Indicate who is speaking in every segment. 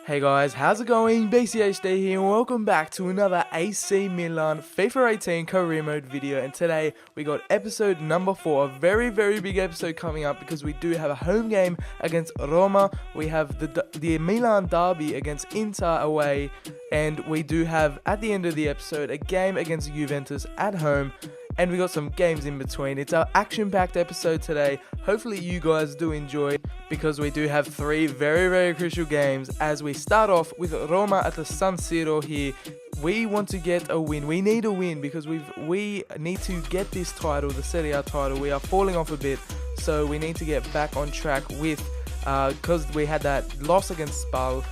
Speaker 1: Hey guys, how's it going? BCHD here and welcome back to another AC Milan FIFA 18 career mode video, and today we got episode number 4, a very big episode coming up because we do have a home game against Roma, we have the Milan derby against Inter away, and we do have at the end of the episode a game against Juventus at home. And we got some games in between. It's our action-packed episode today. Hopefully you guys do enjoy because we do have 3 very crucial games as we start off with Roma at the San Siro here. We want to get a win. We need a win because we need to get this title, the Serie A title. We are falling off a bit, so we need to get back on track with because we had that loss against Spal.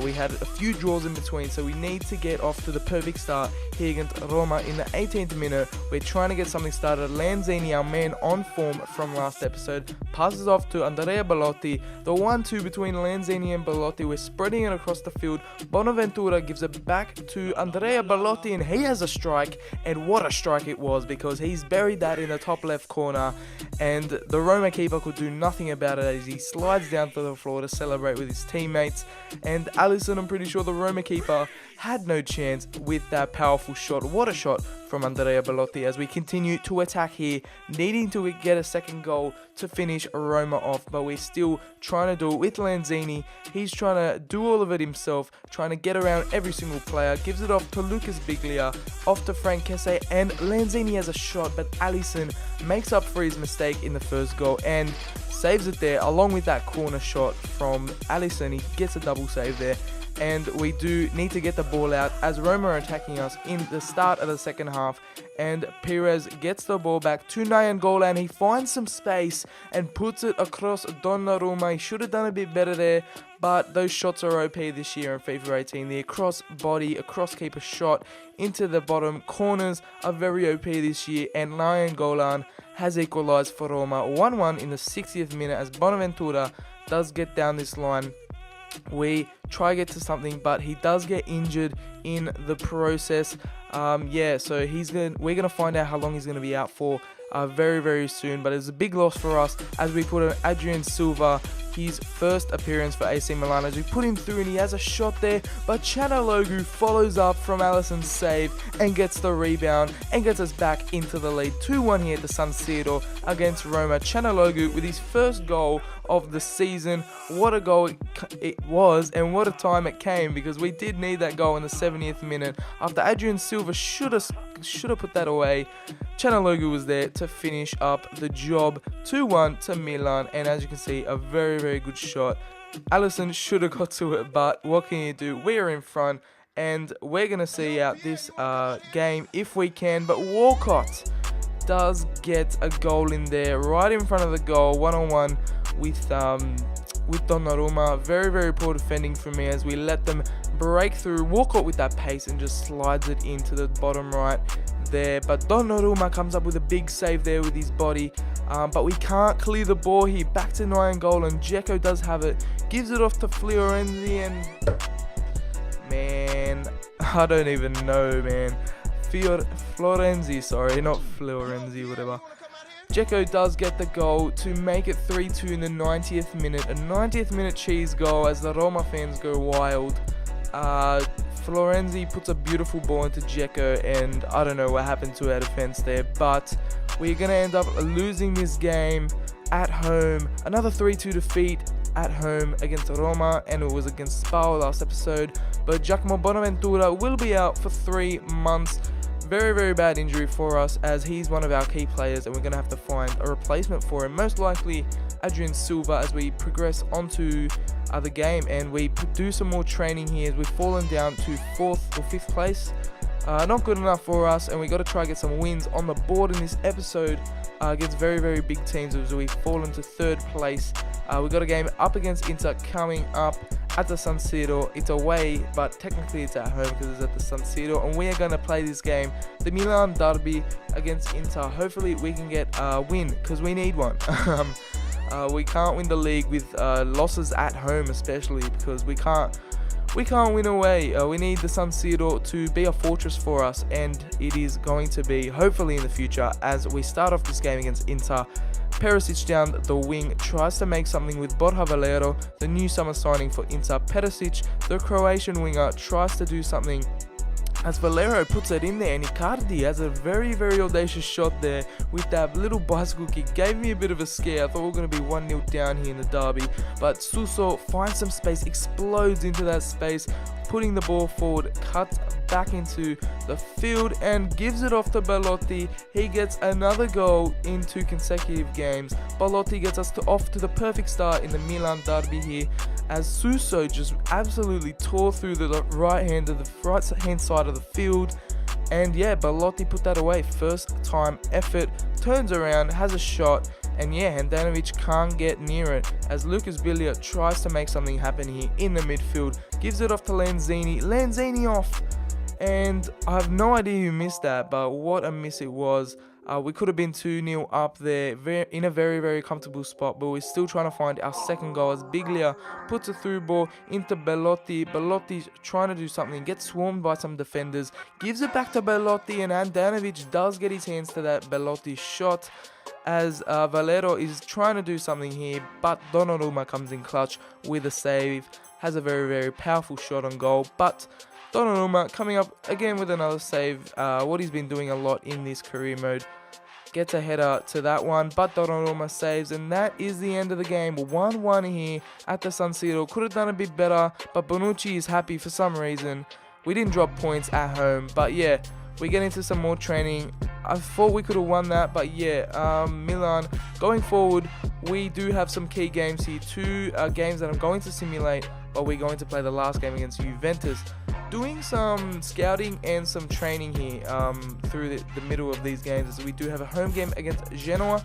Speaker 1: We had a few draws in between, so we need to get off to the perfect start here against Roma in the 18th minute. We're trying to get something started. Lanzini, our man on form from last episode, passes off to Andrea Bellotti. The 1-2 between Lanzini and Bellotti. We're spreading it across the field. Bonaventura gives it back to Andrea Bellotti, and he has a strike, and what a strike it was because he's buried that in the top left corner, and the Roma keeper could do nothing about it as he slides down to the floor to celebrate with his teammates. And Alisson, I'm pretty sure the Roma keeper had no chance with that powerful shot. What a shot from Andrea Bellotti as we continue to attack here, needing to get a second goal to finish Roma off, but we're still trying to do it with Lanzini. He's trying to do all of it himself, trying to get around every single player, gives it off to Lucas Biglia, off to Frank Kesse, and Lanzini has a shot, but Alisson makes up for his mistake in the first goal and saves it there along with that corner shot from Alisson. He gets a double save there. And we do need to get the ball out as Roma are attacking us in the start of the second half, and Perez gets the ball back to Nainggolan, and he finds some space and puts it across Donnarumma. He should have done a bit better there, but those shots are OP this year in FIFA 18. The across body, across keeper shot into the bottom corners are very OP this year, and Nainggolan has equalised for Roma 1-1 in the 60th minute as Bonaventura does get down this line. We try to get to something, but he does get injured in the process. So we're gonna find out how long he's gonna be out for very soon. But it's a big loss for us as we put in Adrien Silva, his first appearance for AC Milan, as we put him through and he has a shot there, but Çalhanoğlu follows up from Alisson's save and gets the rebound and gets us back into the lead. 2-1 here at the San Siro against Roma. Çalhanoğlu with his first goal of the season. What a goal it was, and what a time it came, because we did need that goal in the 70th minute after Adrien Silva should have put that away. Çalhanoğlu was there to finish up the job. 2-1 to Milan, and as you can see, a very good shot. Alisson should have got to it, but what can you do? We're in front, and we're going to see out this game if we can. But Walcott does get a goal in there, right in front of the goal, 1-on-1 with Donnarumma. Very poor defending from me as we let them break through. Walcott with that pace and just slides it into the bottom right there, but Donnarumma comes up with a big save there with his body, but we can't clear the ball here. Back to Nainggolan, Dzeko does have it, gives it off to Florenzi, and man, I don't even know, man. Florenzi, sorry, not Florenzi, whatever. Dzeko does get the goal to make it 3-2 in the 90th minute. A 90th minute cheese goal as the Roma fans go wild. Florenzi puts a beautiful ball into Dzeko, and I don't know what happened to our defense there, but we're going to end up losing this game at home. Another 3-2 defeat at home against Roma, and it was against Spal last episode, but Giacomo Bonaventura will be out for 3 months. Very bad injury for us as he's one of our key players, and we're going to have to find a replacement for him. Most likely Adrien Silva as we progress onto the game, and we do some more training here as we've fallen down to 4th or 5th place. Not good enough for us, and we got to try to get some wins on the board in this episode against very big teams as we've fallen to 3rd place. We got a game up against Inter coming up at the San Siro. It's away, but technically it's at home because it's at the San Siro, and we are going to play this game, the Milan derby against Inter. Hopefully we can get a win because we need one. We can't win the league with losses at home, especially because we can't win away. We need the San Siro to be a fortress for us, and it is going to be hopefully in the future as we start off this game against Inter. Perisic down the wing tries to make something with Borja Valero, the new summer signing for Inter. Perisic, the Croatian winger, tries to do something as Valero puts it in there, and Icardi has a very, very audacious shot there with that little bicycle kick. Gave me a bit of a scare. I thought we were going to be 1-0 down here in the derby, but Suso finds some space, explodes into that space, putting the ball forward, cuts back into the field and gives it off to Belotti. He gets another goal in 2 consecutive games. Belotti gets us off to the perfect start in the Milan derby here, as Suso just absolutely tore through the right hand side of the field. And yeah, Belotti put that away. First time effort, turns around, has a shot, and yeah, Handanovic can't get near it as Lucas Viglia tries to make something happen here in the midfield. Gives it off to Lanzini. Lanzini off. And I have no idea who missed that, but what a miss it was. We could have been 2-0 up there in a very, very comfortable spot, but we're still trying to find our second goal as Biglia puts a through ball into Belotti. Belotti's trying to do something, gets swarmed by some defenders, gives it back to Belotti, and Handanovic does get his hands to that Belotti shot as Valero is trying to do something here, but Donnarumma comes in clutch with a save. Has a very, very powerful shot on goal, but Donnarumma coming up again with another save, what he's been doing a lot in this career mode. Gets a header to that one, but Donnarumma saves, and that is the end of the game. 1-1 here at the San Siro. Could have done a bit better, but Bonucci is happy for some reason. We didn't drop points at home, but yeah, we get into some more training. I thought we could have won that, but yeah, Milan, going forward, we do have some key games here. 2 games that I'm going to simulate, but we're going to play the last game against Juventus. Doing some scouting and some training here through the middle of these games, as we do have a home game against Genoa.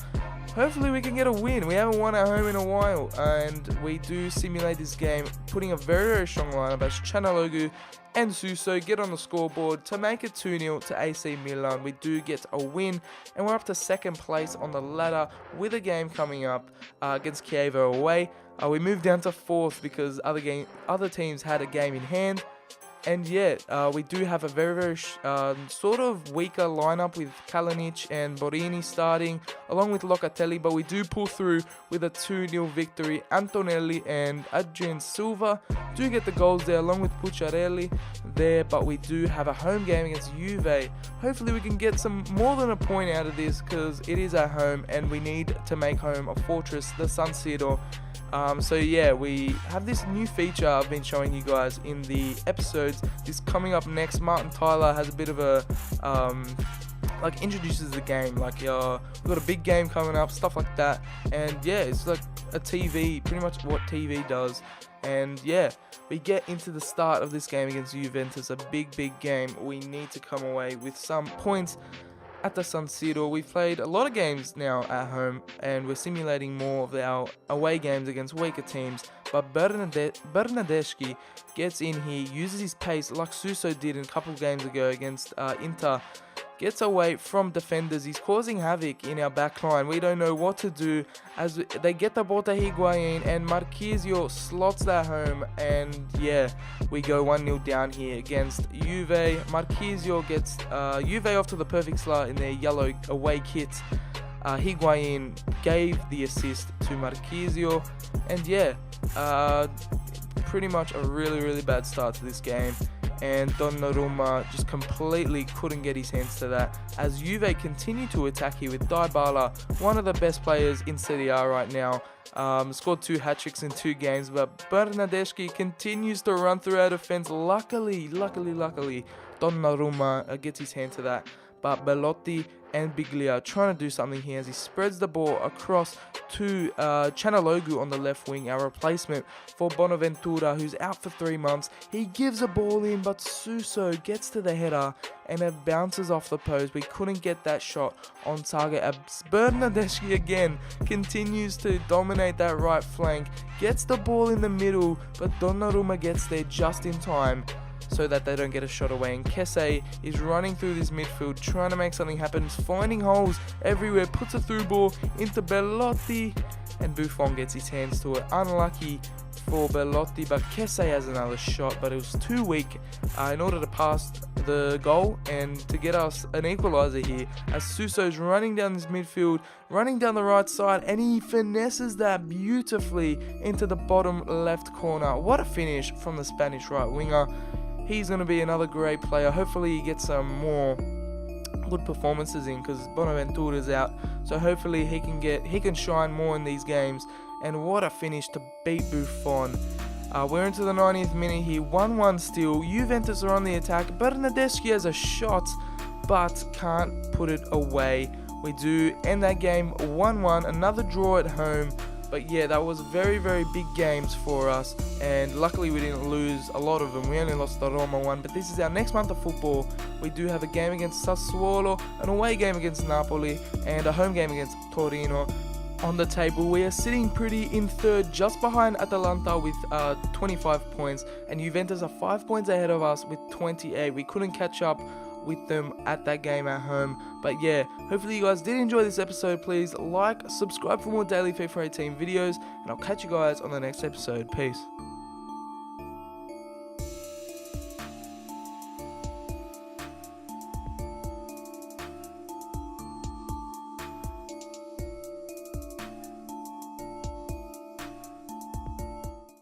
Speaker 1: Hopefully we can get a win. We haven't won at home in a while, and we do simulate this game, putting a very, very strong lineup as Çalhanoğlu and Suso get on the scoreboard to make it 2-0 to AC Milan. We do get a win, and we're up to 2nd place on the ladder with a game coming up against Chievo away. We moved down to 4th because other teams had a game in hand. And yeah, we do have a very, very sort of weaker lineup with Kalinic and Borini starting, along with Locatelli, but we do pull through with a 2-0 victory. Antonelli and Adrien Silva do get the goals there, along with Pucciarelli there, but we do have a home game against Juve. Hopefully we can get some more than a point out of this, because it is at home, and we need to make home a fortress, the San Siro. So yeah, we have this new feature I've been showing you guys in the episodes. This coming up next. Martin Tyler has a bit of a like introduces the game, like we've got a big game coming up, stuff like that. And yeah, it's like a TV, pretty much what TV does. And yeah, we get into the start of this game against Juventus, a big game. We need to come away with some points at the San Siro. We've played a lot of games now at home, and we're simulating more of our away games against weaker teams. But Bernardeschi gets in here, uses his pace like Suso did a couple of games ago against Inter. Gets away from defenders. He's causing havoc in our backline. We don't know what to do as they get the ball to Higuain, and Marquisio slots that home. And yeah, we go 1-0 down here against Juve. Marquisio gets Juve off to the perfect start in their yellow away kits. Higuain gave the assist to Marquisio. And yeah, pretty much a really bad start to this game. And Donnarumma just completely couldn't get his hands to that, as Juve continue to attack here with Dybala, one of the best players in Serie A right now. Scored 2 hat-tricks in 2 games, but Bernardeschi continues to run through our defense. Luckily, Donnarumma gets his hand to that. But Belotti and Biglia trying to do something here as he spreads the ball across to Çalhanoğlu on the left wing, our replacement for Bonaventura, who's out for 3 months. He gives a ball in, but Suso gets to the header and it bounces off the post. We couldn't get that shot on target. Bernardeschi again continues to dominate that right flank, gets the ball in the middle, but Donnarumma gets there just in time so that they don't get a shot away. And Kese is running through this midfield, trying to make something happen, finding holes everywhere, puts a through ball into Belotti, and Buffon gets his hands to it. Unlucky for Belotti, but Kese has another shot, but it was too weak in order to pass the goal and to get us an equaliser here, as Suso's running down this midfield, running down the right side, and he finesses that beautifully into the bottom left corner. What a finish from the Spanish right winger. He's going to be another great player. Hopefully he gets some more good performances in, because Bonaventura's out, so hopefully he can shine more in these games. And what a finish to beat Buffon. We're into the 90th minute here, 1-1 still. Juventus are on the attack. Bernardeschi has a shot, but can't put it away. We do end that game 1-1, another draw at home. But yeah, that was very, very big games for us, and luckily we didn't lose a lot of them. We only lost the Roma one, but this is our next month of football. We do have a game against Sassuolo, an away game against Napoli, and a home game against Torino. On the table, we are sitting pretty in third, just behind Atalanta with 25 points, and Juventus are 5 points ahead of us with 28. We couldn't catch up with them at that game at home. But yeah, hopefully you guys did enjoy this episode. Please like, subscribe for more daily FIFA 18 videos, and I'll catch you guys on the next episode. Peace.